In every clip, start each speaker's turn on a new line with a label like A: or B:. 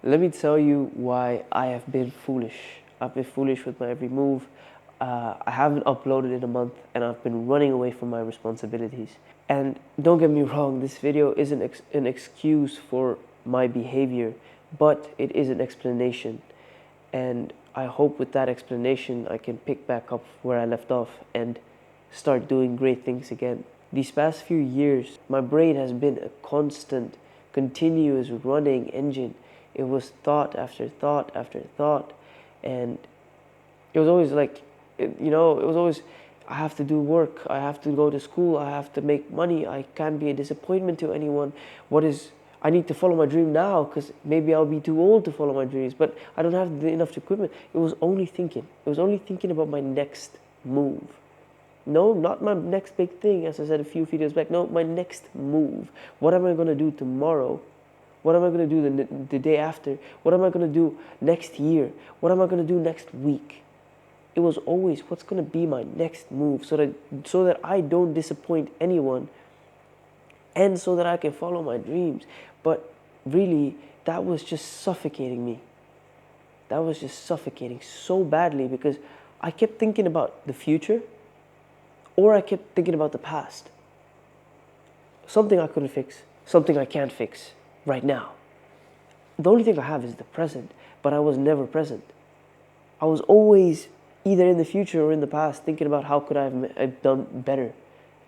A: Let me tell you why I have been foolish. I've been foolish with my every move. I haven't uploaded in a month and I've been running away from my responsibilities. And don't get me wrong, this video isn't an excuse for my behavior, but it is an explanation. And I hope with that explanation I can pick back up where I left off and start doing great things again. These past few years, my brain has been a constant, continuous running engine. It was thought after thought after thought, and it was always like, it was always, I have to do work, I have to go to school, I have to make money, I can't be a disappointment to anyone. I need to follow my dream now because maybe I'll be too old to follow my dreams, but I don't have enough equipment. It was only thinking. It was only thinking about my next move. No, not my next big thing, as I said a few videos back. No, my next move. What am I going to do tomorrow? What am I going to do the day after? What am I going to do next year? What am I going to do next week? It was always, what's going to be my next move so that I don't disappoint anyone and so that I can follow my dreams. But really, that was just suffocating me. That was just suffocating so badly because I kept thinking about the future or I kept thinking about the past. Something I couldn't fix, something I can't fix right now. The only thing I have is the present, but I was never present. I was always either in the future or in the past thinking about how could I have done better?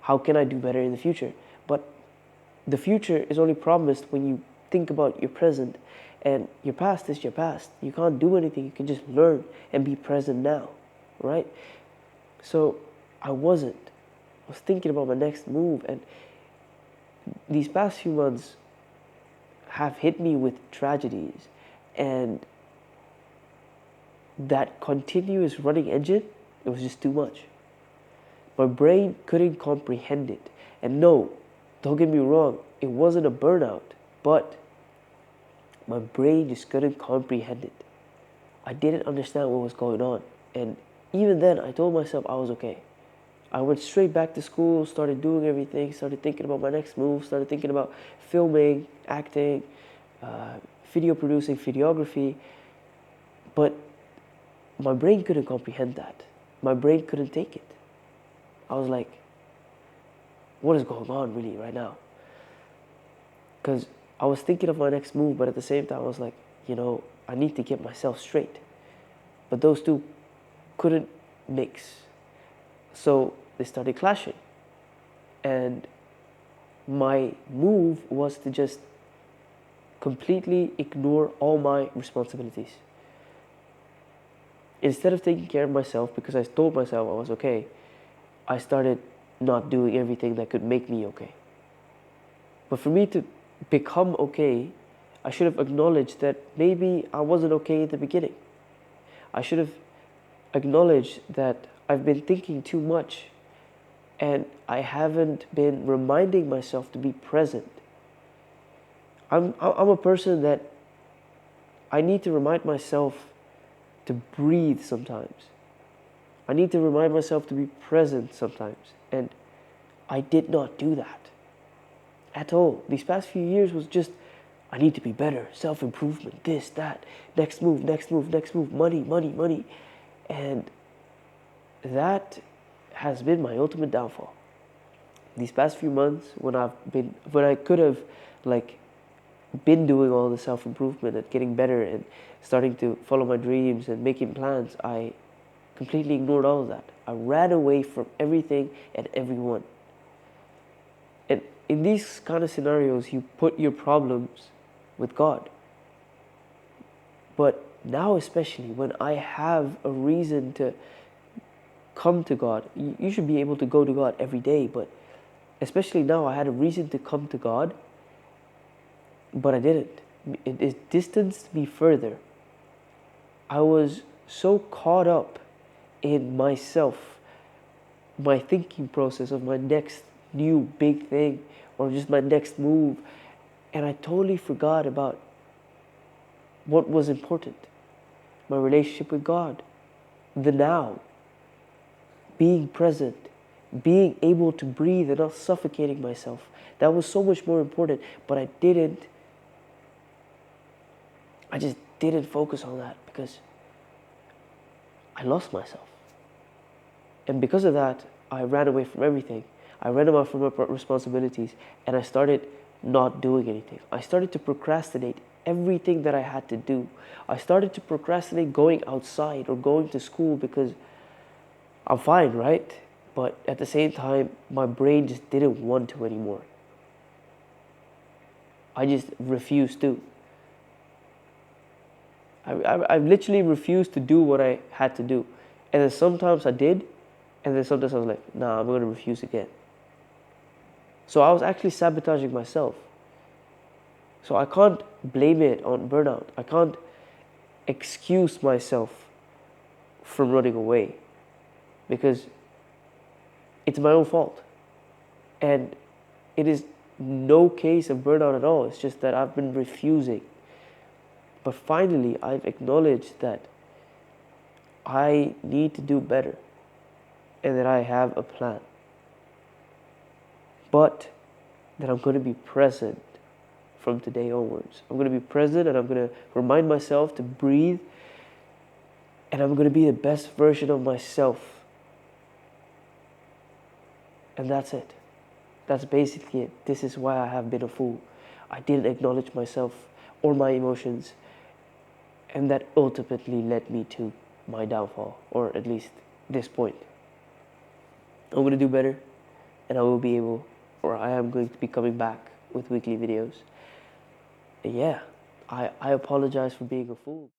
A: How can I do better in the future? But the future is only promised when you think about your present, and your past is your past. You can't do anything. You can just learn and be present now, right? So I wasn't. I was thinking about my next move, and these past few months have hit me with tragedies, and that continuous running engine, it was just too much. My brain couldn't comprehend it. And no, don't get me wrong, it wasn't a burnout, but my brain just couldn't comprehend it. I didn't understand what was going on. And even then, I told myself I was okay. I went straight back to school, started doing everything, started thinking about my next move, started thinking about filming, acting, video producing, videography. But my brain couldn't comprehend that. My brain couldn't take it. I was like, what is going on really right now? Because I was thinking of my next move, but at the same time I was like, I need to get myself straight. But those two couldn't mix. So they started clashing. And my move was to just completely ignore all my responsibilities. Instead of taking care of myself, because I told myself I was okay, I started not doing everything that could make me okay. But for me to become okay, I should have acknowledged that maybe I wasn't okay at the beginning. I should have acknowledged that I've been thinking too much and I haven't been reminding myself to be present. I'm a person that I need to remind myself to breathe sometimes. I need to remind myself to be present sometimes. And I did not do that at all. These past few years was just, I need to be better, self-improvement, this, that, next move, money, money, money. And that has been my ultimate downfall. These past few months when I could have been doing all the self-improvement and getting better and starting to follow my dreams and making plans, I completely ignored all of that. I ran away from everything and everyone. And in these kind of scenarios, you put your problems with God. But now especially when I have a reason to come to God, you should be able to go to God every day, but especially now I had a reason to come to God, but I didn't. It distanced me further. I was so caught up in myself, my thinking process of my next new big thing or just my next move, and I totally forgot about what was important. My relationship with God, the now, being present, being able to breathe and not suffocating myself. That was so much more important, but I didn't I just didn't focus on that because I lost myself. And because of that, I ran away from everything. I ran away from my responsibilities, and I started not doing anything. I started to procrastinate everything that I had to do. I started to procrastinate going outside or going to school because I'm fine, right? But at the same time, my brain just didn't want to anymore. I just refused to. I literally refused to do what I had to do. And then sometimes I did, and then sometimes I was like, nah, I'm going to refuse again. So I was actually sabotaging myself. So I can't blame it on burnout. I can't excuse myself from running away because it's my own fault. And it is no case of burnout at all. It's just that I've been refusing. But finally, I've acknowledged that I need to do better and that I have a plan. But that I'm going to be present from today onwards. I'm going to be present and I'm going to remind myself to breathe, and I'm going to be the best version of myself. And that's it. That's basically it. This is why I have been a fool. I didn't acknowledge myself or my emotions, and that ultimately led me to my downfall, or at least this point. I'm going to do better, and I will be able, or I am going to be coming back with weekly videos. And yeah, I apologize for being a fool.